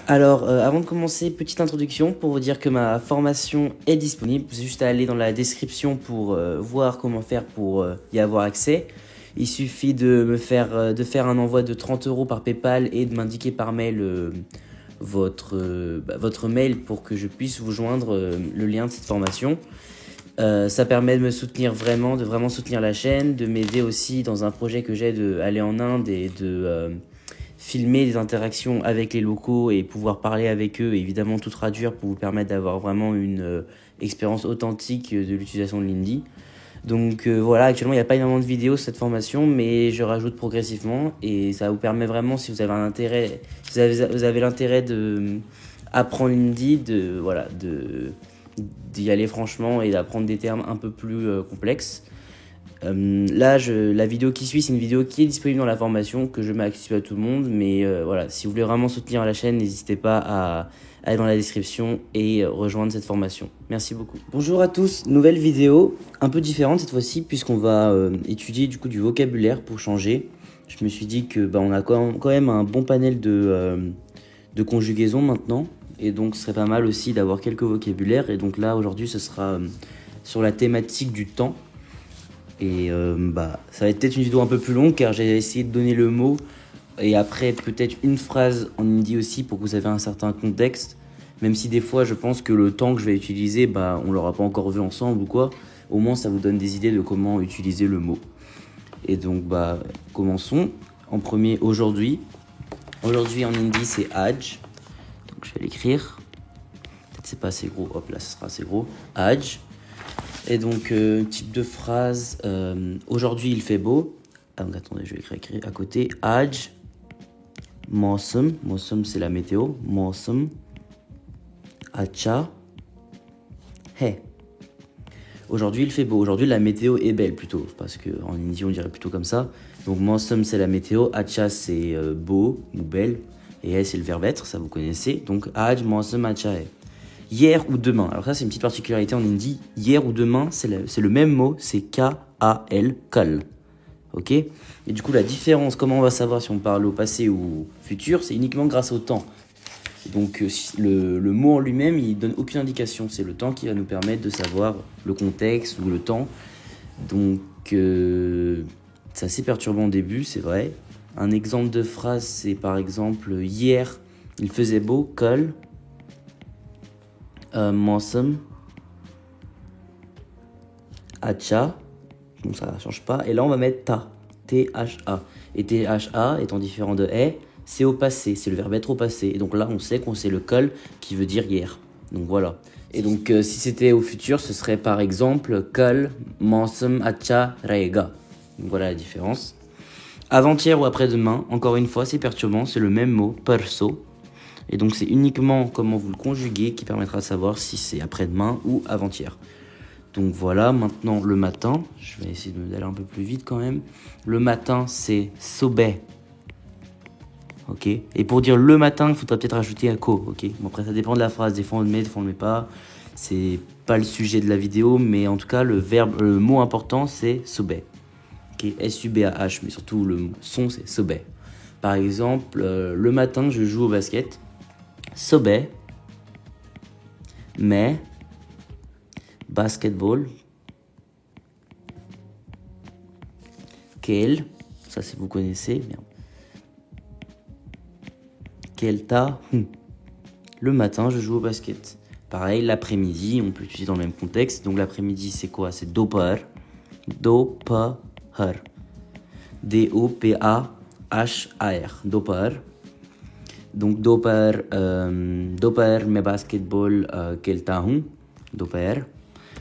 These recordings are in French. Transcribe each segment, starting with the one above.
Alors, avant de commencer, petite introduction pour vous dire que ma formation est disponible. Vous avez juste à aller dans la description pour voir comment faire pour y avoir accès. Il suffit de faire un envoi de 30 € par PayPal et de m'indiquer par mail votre mail pour que je puisse vous joindre le lien de cette formation. Ça permet de me soutenir vraiment, de vraiment soutenir la chaîne, de m'aider aussi dans un projet que j'ai d'aller en Inde et de filmer des interactions avec les locaux et pouvoir parler avec eux et évidemment tout traduire pour vous permettre d'avoir vraiment une expérience authentique de l'utilisation de l'hindi. Donc voilà, actuellement il n'y a pas énormément de vidéos sur cette formation, mais je rajoute progressivement et ça vous permet vraiment, si vous avez un intérêt, vous avez l'intérêt de apprendre l'hindi, d'y aller franchement et d'apprendre des termes un peu plus complexes. La vidéo qui suit, c'est une vidéo qui est disponible dans la formation, que je mets accessible à tout le monde. Mais voilà, si vous voulez vraiment soutenir la chaîne, n'hésitez pas à aller dans la description et rejoindre cette formation. Merci beaucoup. Bonjour à tous, nouvelle vidéo, un peu différente cette fois-ci, puisqu'on va étudier du vocabulaire pour changer. Je me suis dit que on a quand même un bon panel de conjugaisons maintenant. Et donc ce serait pas mal aussi d'avoir quelques vocabulaires. Et donc là, aujourd'hui, ce sera sur la thématique du temps. Et ça va être peut-être une vidéo un peu plus longue car j'ai essayé de donner le mot et après peut-être une phrase en hindi aussi pour que vous ayez un certain contexte. Même si des fois je pense que le temps que je vais utiliser, on l'aura pas encore vu ensemble ou quoi. Au moins ça vous donne des idées de comment utiliser le mot. Et donc commençons. En premier, aujourd'hui. Aujourd'hui en hindi c'est aj. Donc je vais l'écrire. Peut-être c'est pas assez gros. Hop là, ça sera assez gros. Aj. Et donc, type de phrase, aujourd'hui il fait beau. Ah, donc attendez, je vais écrire à côté. Aj, mausam. Mausam c'est la météo. Mausam. Acha. Hai. Aujourd'hui il fait beau. Aujourd'hui la météo est belle plutôt. Parce qu'en hindi on dirait plutôt comme ça. Donc mausam c'est la météo. Acha c'est beau ou belle. Et hai c'est le verbe être, ça vous connaissez. Donc aj, mausam, acha, hai. Hier ou demain. Alors ça, c'est une petite particularité en hindi. Hier ou demain, c'est le même mot. C'est K-A-L, kal. Ok. Et du coup, la différence, comment on va savoir si on parle au passé ou futur, c'est uniquement grâce au temps. Donc le mot en lui-même, il donne aucune indication. C'est le temps qui va nous permettre de savoir le contexte ou le temps. Donc c'est assez perturbant au début, c'est vrai. Un exemple de phrase, c'est par exemple hier, il faisait beau, kal. Mausam, acha, donc ça ne change pas. Et là, on va mettre ta, T-H-A. Et T-H-A étant différent de est, c'est au passé, c'est le verbe être au passé. Et donc là, on sait qu'on sait le kal qui veut dire hier. Donc voilà. Et donc, si c'était au futur, ce serait par exemple kal, mausam, acha, rahega. Donc voilà la différence. Avant-hier ou après-demain, encore une fois, c'est perturbant, c'est le même mot, perso. Et donc c'est uniquement comment vous le conjuguez qui permettra de savoir si c'est après-demain ou avant-hier. Donc voilà, maintenant le matin, je vais essayer d'aller un peu plus vite quand même. Le matin c'est sobe. Ok. Et pour dire le matin, il faudra peut-être rajouter un ko. Ok. Bon après ça dépend de la phrase, des fois on le met, des fois on le met pas. C'est pas le sujet de la vidéo, mais en tout cas le mot important c'est sobe. Ok. S-U-B-A-H, mais surtout le son c'est sobe. Par exemple, le matin je joue au basket. Sobe, mais basketball, Kel, ça c'est vous connaissez bien. Kelta, le matin je joue au basket. Pareil, l'après-midi, on peut l'utiliser dans le même contexte. Donc l'après-midi c'est quoi? C'est dopar, dopar, D-O-P-A-H-A-R, dopar. Donc doper में basketball खेलता हूँ doper.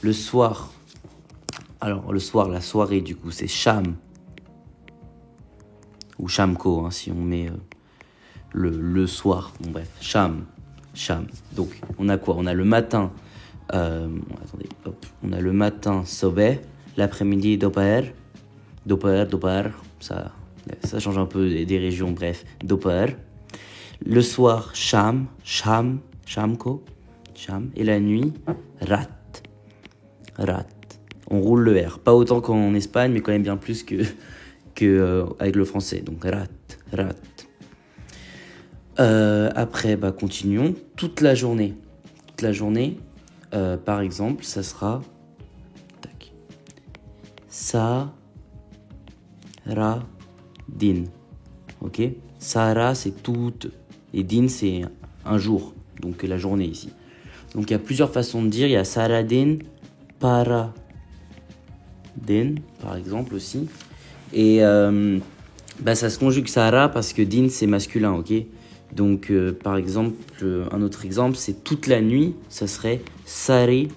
Le soir, alors le soir, la soirée du coup c'est sham ou shamko hein, si on met le soir. Bon bref, sham. Donc on a quoi? On a le matin, attendez, hop, on a le matin sobe, l'après-midi doper, ça change un peu des régions. Bref, doper. Le soir, shamko, et la nuit, rat. On roule le R, pas autant qu'en Espagne, mais quand même bien plus que avec le français. Donc rat. Après, continuons. Toute la journée. Toute la journée, par exemple, ça sera... Tac. Sa... Ra... Din. Ok? Sara, c'est toute. Et din, c'est un jour. Donc la journée ici. Donc il y a plusieurs façons de dire. Il y a Sara din, para din, par exemple aussi. Et ça se conjugue Sara parce que din, c'est masculin. Ok? Donc par exemple, un autre exemple, c'est toute la nuit. Ça serait sari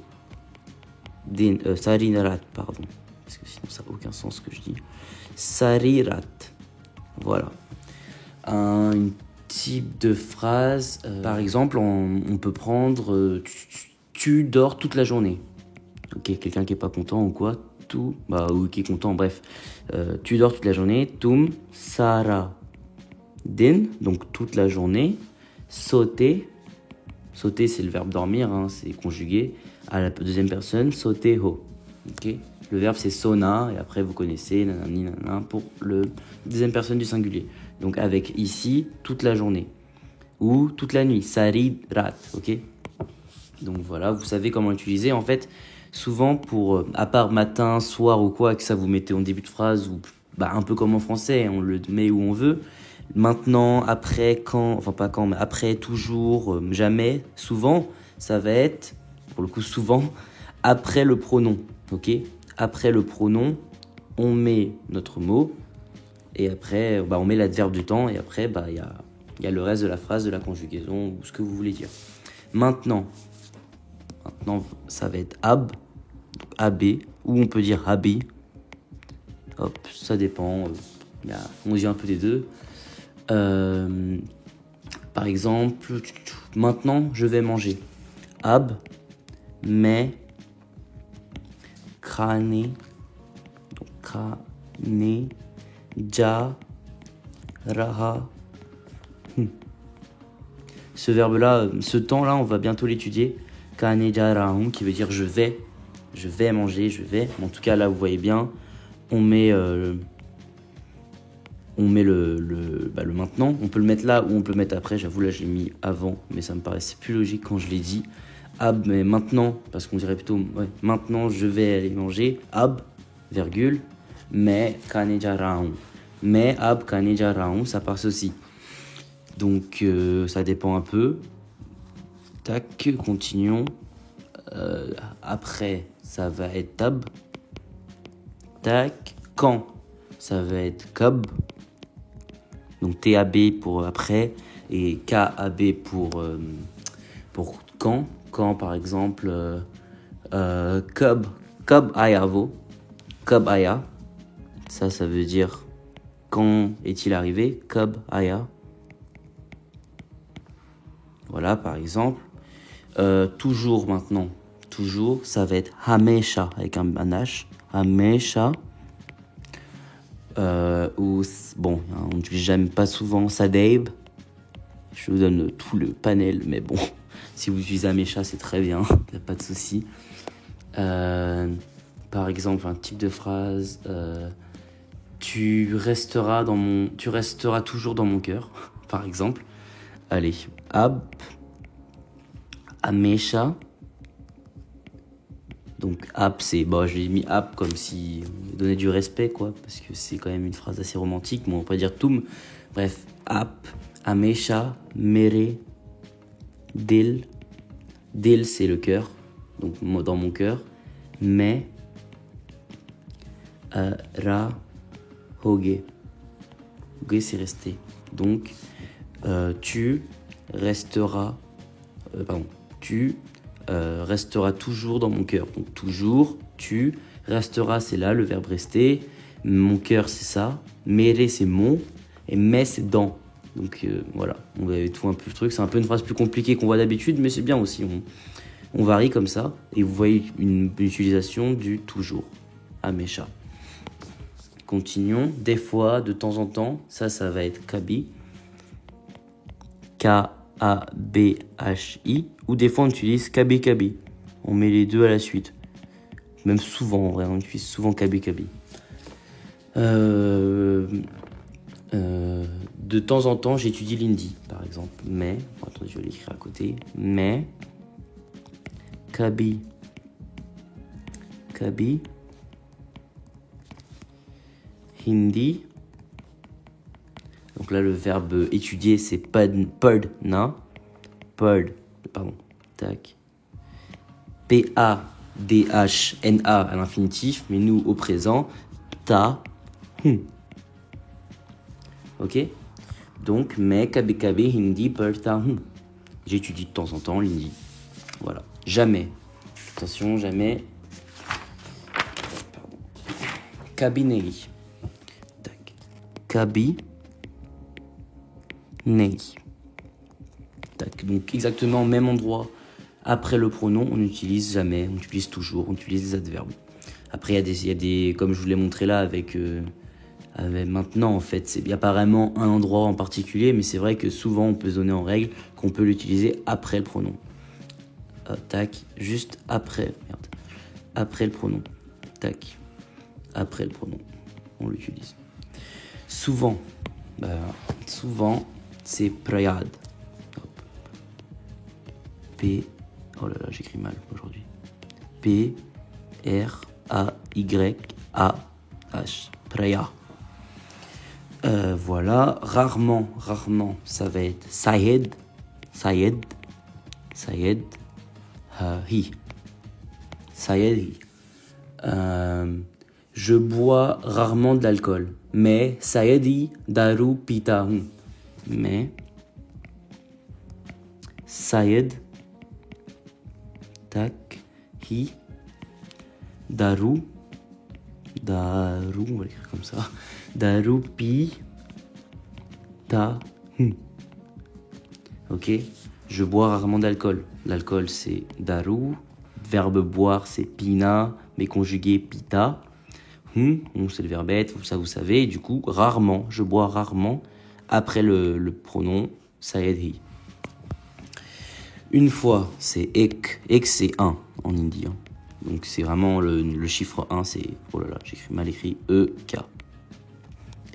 din, sarirat, pardon. Parce que sinon ça n'a aucun sens ce que je dis. Sarirat. Voilà. Un type de phrase, par exemple, on peut prendre tu dors toute la journée. Ok, quelqu'un qui est pas content ou quoi, ou qui est content, bref. Tu dors toute la journée. Tum sara din, donc toute la journée. Sauter, sauter c'est le verbe dormir, c'est conjugué à la deuxième personne. Sauter ho. Ok. Le verbe c'est sona et après vous connaissez nanani nanana pour le deuxième personne du singulier. Donc avec ici toute la journée ou toute la nuit, sari rat, ok. Donc voilà, vous savez comment utiliser. En fait, souvent pour à part matin, soir ou quoi que ça vous mettez en début de phrase ou un peu comme en français, on le met où on veut. Maintenant, après, quand, enfin pas quand, mais après, toujours, jamais, souvent, ça va être pour le coup souvent après le pronom, ok. Après le pronom, on met notre mot et après, on met l'adverbe du temps et après, il y a le reste de la phrase, de la conjugaison ou ce que vous voulez dire. Maintenant, ça va être ab, ab, ou on peut dire abi. Hop, ça dépend. On dit un peu des deux. Par exemple, maintenant, je vais manger. Ab, mais Krane, ja, raha. Ce verbe-là, ce temps-là, on va bientôt l'étudier. Kane ja rahum, qui veut dire je vais manger, je vais. En tout cas, là, vous voyez bien, on met le maintenant. On peut le mettre là ou on peut le mettre après. J'avoue, là, j'ai mis avant, mais ça me paraissait plus logique quand je l'ai dit. Ab, mais maintenant, parce qu'on dirait plutôt, maintenant, je vais aller manger. Ab, virgule, mais kane ja rahum. Mais ab, kane ja rahum, ça passe aussi. Donc, ça dépend un peu. Tac, continuons. Après, ça va être tab. Tac, quand, ça va être kab. Donc TAB pour après et KAB pour quand. Quand par exemple kab ayavo. Kab aya. Ça veut dire quand est-il arrivé. Kab aya. Voilà par exemple. Toujours maintenant. Toujours, ça va être hamesha avec un H. Hamesha. On n'utilise jamais pas souvent Sadeib. Je vous donne tout le panel, mais bon, si vous utilisez Hamesha, c'est très bien, y a pas de souci. Par exemple, un type de phrase, tu resteras toujours dans mon cœur, par exemple. Allez, Hamesha. Donc app, c'est je l'ai mis app comme si on donnait du respect quoi, parce que c'est quand même une phrase assez romantique. Bon, on pourrait dire tum. Bref, app, amesha, mere, dil. Dil c'est le cœur, donc dans mon cœur. Mais ra, hoge. Hoge c'est rester. Donc tu resteras. Tu restera toujours dans mon cœur. Donc toujours, tu resteras, c'est là le verbe rester. Mon cœur, c'est ça. Mere, c'est mon. Et mais, c'est dans. Donc voilà, on va tout un peu le truc. C'est un peu une phrase plus compliquée qu'on voit d'habitude, mais c'est bien aussi. On varie comme ça. Et vous voyez une utilisation du toujours. Amesha. Continuons. Des fois, de temps en temps, ça va être kabi. K-A-B-H-I. Ou des fois on utilise kabi. On met les deux à la suite. Même souvent en vrai, on utilise donc de temps en temps, j'étudie l'hindi, par exemple. Mais, attendez, je vais l'écrire à côté. Mais, kabi, hindi. Donc là, le verbe étudier, c'est pardna. Pardon. Tac. P-A-D-H-N-A à l'infinitif, mais nous, au présent, ta. Ok? Donc, mais kabi hindi pardta. J'étudie de temps en temps l'hindi. Voilà. Jamais. Attention, jamais. Pardon. Kabinegi. Tac. Kabinegi. Tac. Donc, exactement au même endroit. Après le pronom, on n'utilise jamais, on utilise toujours, on utilise des adverbes. Après, il y a des comme je vous l'ai montré là avec maintenant en fait, il n'y a pas vraiment un endroit en particulier, mais c'est vrai que souvent on peut se donner en règle qu'on peut l'utiliser après le pronom. Tac, juste après, après le pronom. Tac, après le pronom, on l'utilise. Souvent, c'est prayad. Oh là là, j'écris mal aujourd'hui. P-R-A-Y-A-H. Praya. Voilà. Rarement, ça va être Sayed. Hi. Sayed hi. Je bois rarement de l'alcool. Mais Sayedi daru pita. Mais Sayed. Tac, hi, daru, on va l'écrire comme ça, daru, pi, ta, Ok, je bois rarement d'alcool. L'alcool c'est daru, verbe boire c'est pina, mais conjugué pita. C'est le verbe être, ça vous savez, et du coup, rarement, je bois rarement, après le pronom sayed hi. Une fois, c'est ek. Ek, c'est 1 en hindi. Donc, c'est vraiment le chiffre 1, c'est... Oh là là, j'ai mal écrit. E-K.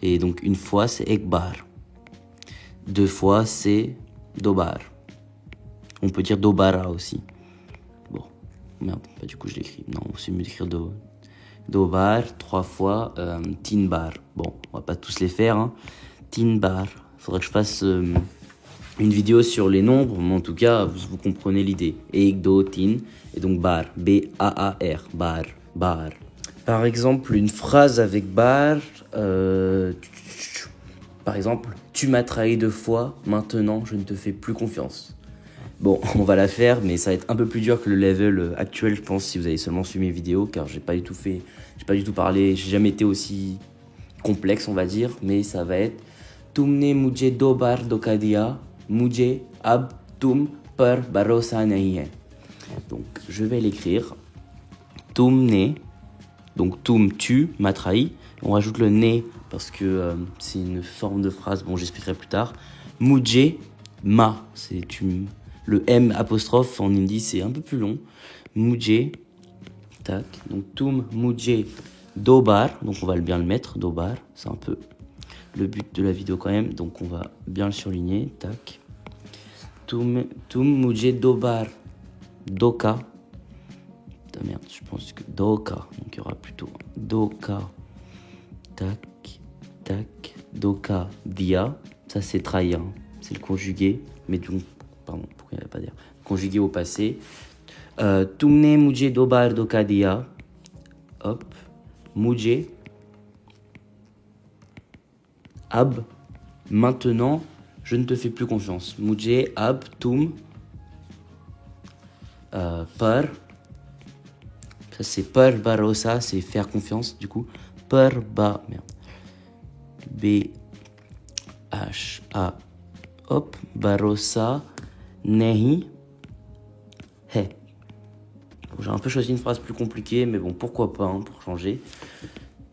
Et donc, une fois, c'est ekbar. 2 fois, c'est dobar. On peut dire dobara aussi. Bon, merde, du coup, je l'écris. Non, c'est mieux d'écrire dobar. 3 fois, tinbar. Bon, on va pas tous les faire. Tinbar. Faudrait que je fasse... une vidéo sur les nombres, mais en tout cas, vous comprenez l'idée. Egdo, tin, et donc bar, B-A-A-R, bar. Par exemple, une phrase avec bar, par exemple, tu m'as trahi 2 fois, maintenant je ne te fais plus confiance. Bon, on va la faire, mais ça va être un peu plus dur que le level actuel, je pense, si vous avez seulement suivi mes vidéos, car j'ai pas du tout parlé, j'ai jamais été aussi complexe, on va dire, mais ça va être Tumne mujhe 2 bar dhoka diya. Mujhe ab tum par bharosa nahi hai. Donc je vais l'écrire. Tumne, donc tum tu m'as trahi. On rajoute le ne parce que c'est une forme de phrase. Bon, j'expliquerai plus tard. Mujhe ma, c'est tu. Le M apostrophe en hindi c'est un peu plus long. Mujhe, tac. Donc tum mujhe dobar. Donc on va bien le mettre. Dobar, c'est un peu le but de la vidéo quand même, donc on va bien le surligner, tac. Tum mujhe dobar doka. Merde, je pense que doka, donc il y aura plutôt doka. Tac, doka dia. Ça c'est trahir, c'est le conjugué, mais donc, pardon, pourquoi il n'y a pas dire conjugué au passé. Tumne mujhe dobar doka dia. Hop, mujhe ab, maintenant, je ne te fais plus confiance. Mujhe ab tum par, ça c'est par barosa, c'est faire confiance du coup. Par B-H-A, hop, barosa nahi hai. J'ai un peu choisi une phrase plus compliquée, mais bon, pourquoi pas, pour changer.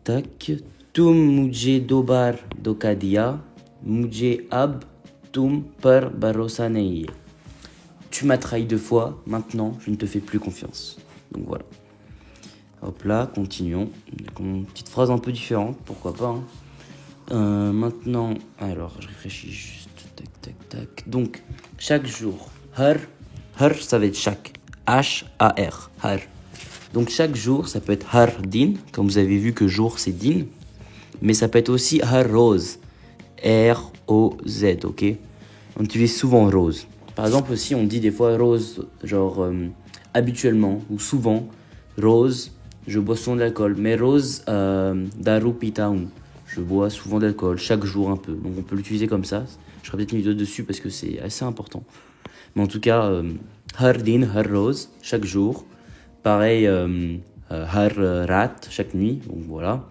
Tac. Tum mujhe dobar dhoka diya, mujhe ab tum par bharosa nahi hai. Tu m'as trahi 2 fois, maintenant je ne te fais plus confiance. Donc voilà. Hop là, continuons. Donc, une petite phrase un peu différente, pourquoi pas. Maintenant, alors je réfléchis juste. Tac, tac, tac. Donc, chaque jour. Har. Har, ça va être chaque. H-A-R. Har. Donc, chaque jour, ça peut être har din. Comme vous avez vu que jour, c'est din. Mais ça peut être aussi har rose. R-O-Z, ok? On utilise souvent rose. Par exemple, aussi, on dit des fois rose, genre habituellement ou souvent. Rose, je bois souvent de l'alcool. Mais rose, daru pitaun. Je bois souvent d'alcool, chaque jour un peu. Donc on peut l'utiliser comme ça. Je ferai peut-être une vidéo dessus parce que c'est assez important. Mais en tout cas, har din, har rose, chaque jour. Pareil, har rat, chaque nuit. Donc voilà.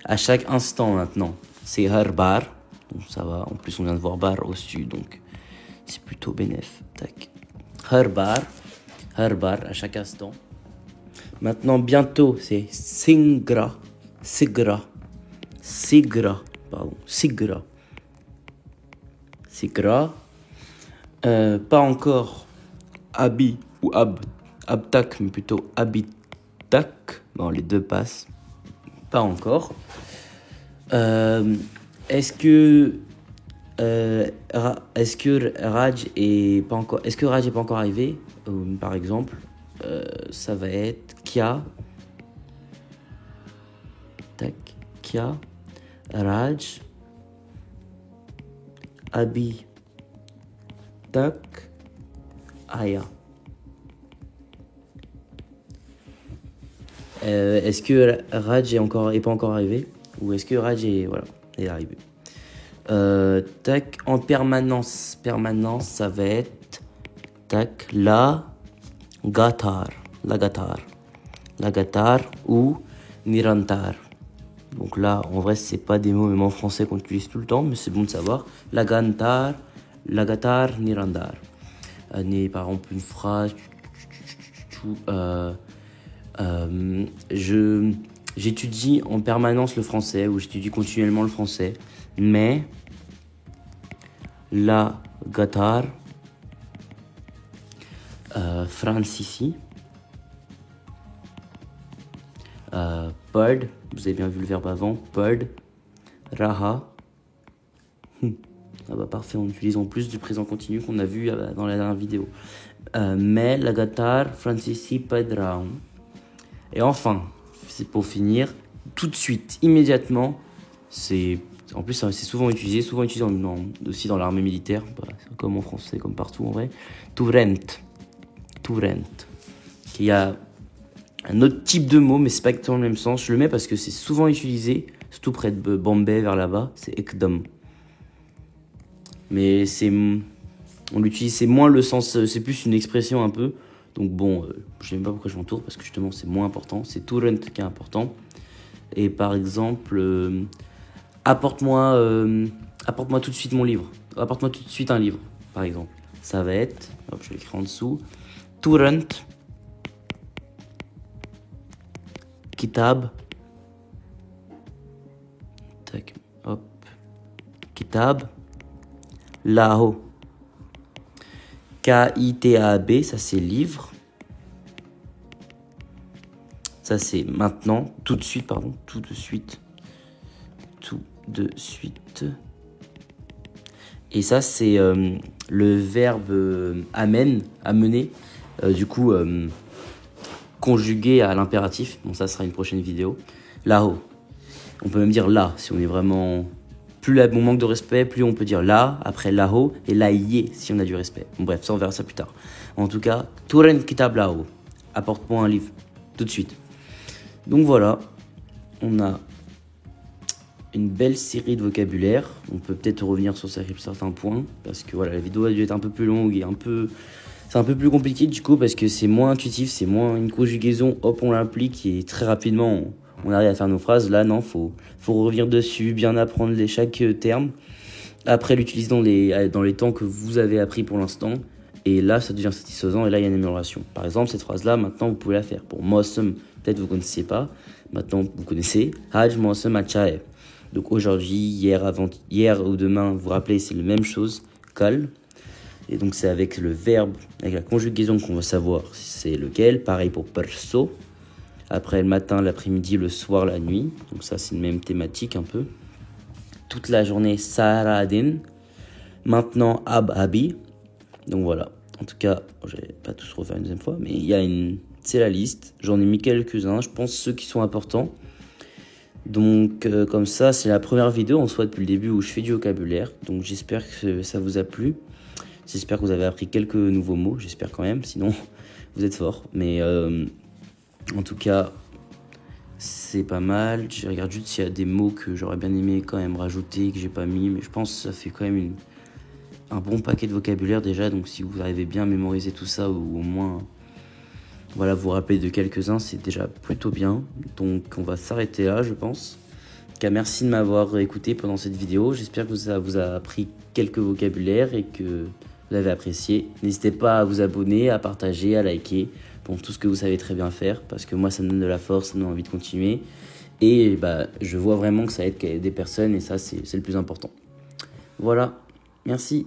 À chaque instant maintenant, c'est har bar. Donc ça va. En plus, on vient de voir bar au-dessus. Donc c'est plutôt bénéf. Tac. Har bar à chaque instant. Maintenant, bientôt, c'est singra. Sigra. Sigra, pardon, Sigra. Sigra. Pas encore Abi ou Abtak, mais plutôt Abitak. Bon, les deux passent. Pas encore. Est-ce que Raj est pas encore arrivé? Par exemple, ça va être Kia. Tac, Kia. Raj, Abi, Tak, Aya. Est-ce que Raj est pas encore arrivé? Ou est-ce que Raj est arrivé? Tac, en permanence, ça va être tac, la gatar ou nirantar. Donc là, en vrai, c'est pas des mots même en français qu'on utilise tout le temps, mais c'est bon de savoir. Lagatar, nirandar. Par exemple, une phrase. J'étudie en permanence le français, ou j'étudie continuellement le français, mais la gatar, francici, bird, vous avez bien vu le verbe avant, bird, raha. Ah bah parfait, on utilise en plus du présent continu qu'on a vu dans la dernière vidéo. Mais la gatar, francici, pedraun. Et enfin, c'est pour finir, tout de suite, immédiatement, en plus c'est souvent utilisé aussi dans l'armée militaire, comme en français, comme partout en vrai. Tourent. Il y a un autre type de mot, mais c'est pas exactement le même sens. Je le mets parce que c'est souvent utilisé, surtout près de Bombay, vers là-bas, c'est ekdom. Mais on l'utilise, c'est moins le sens, c'est plus une expression un peu. Donc bon, je sais même pas pourquoi je m'entoure, parce que justement c'est moins important, c'est Tourent qui est important. Et par exemple, apporte-moi tout de suite mon livre, apporte-moi tout de suite un livre, par exemple. Ça va être, hop, je vais l'écrire en dessous, Tourent, Kitab, tac, hop, Kitab, Lao. K-I-T-A-B, ça c'est livre. Ça c'est maintenant, tout de suite. Et ça c'est le verbe amen, amener, conjugué à l'impératif. Bon, ça sera une prochaine vidéo. Là-haut. On peut même dire là, si on est vraiment... Plus on manque de respect, plus on peut dire là, après là-haut, et là y si on a du respect. Bon, bref, ça on verra ça plus tard. En tout cas, Turen Kitab là-haut. Apporte-moi un livre, tout de suite. Donc voilà, on a une belle série de vocabulaire. On peut peut-être revenir sur certains points, parce que voilà, la vidéo a dû être un peu plus longue et c'est un peu plus compliqué du coup, parce que c'est moins intuitif, c'est moins une conjugaison, hop, on l'applique et très rapidement... On arrive à faire nos phrases. Là, non, faut revenir dessus, bien apprendre chaque terme. Après, l'utiliser dans les temps que vous avez appris pour l'instant. Et là, ça devient satisfaisant et là, il y a une amélioration. Par exemple, cette phrase-là, maintenant, vous pouvez la faire. Pour Mossem, peut-être vous ne connaissiez pas. Maintenant, vous connaissez. Haj Mossem Achae. Donc aujourd'hui, hier ou demain, vous vous rappelez, c'est la même chose. Kal. Et donc, c'est avec le verbe, avec la conjugaison qu'on va savoir c'est lequel. Pareil pour perso. Après le matin, l'après-midi, le soir, la nuit. Donc ça, c'est une même thématique un peu. toute la journée Saradin. Maintenant Abi. Donc voilà. En tout cas, je vais pas tous refaire une deuxième fois, mais c'est la liste. J'en ai mis quelques-uns, je pense ceux qui sont importants. Donc comme ça, c'est la première vidéo en soi depuis le début où je fais du vocabulaire. Donc j'espère que ça vous a plu. J'espère que vous avez appris quelques nouveaux mots, j'espère quand même, sinon vous êtes forts. Mais en tout cas, c'est pas mal. Je regarde juste s'il y a des mots que j'aurais bien aimé quand même rajouter, que j'ai pas mis. Mais je pense que ça fait quand même un bon paquet de vocabulaire déjà. Donc si vous arrivez bien à mémoriser tout ça, ou au moins voilà, vous rappeler de quelques-uns, c'est déjà plutôt bien. Donc on va s'arrêter là, je pense. En tout cas, merci de m'avoir écouté pendant cette vidéo. J'espère que ça vous a appris quelques vocabulaires et que vous avez apprécié. N'hésitez pas à vous abonner, à partager, à liker. Bon, tout ce que vous savez très bien faire, parce que moi ça me donne de la force, ça me donne envie de continuer. Et je vois vraiment que ça aide des personnes, et ça c'est le plus important. Voilà, merci.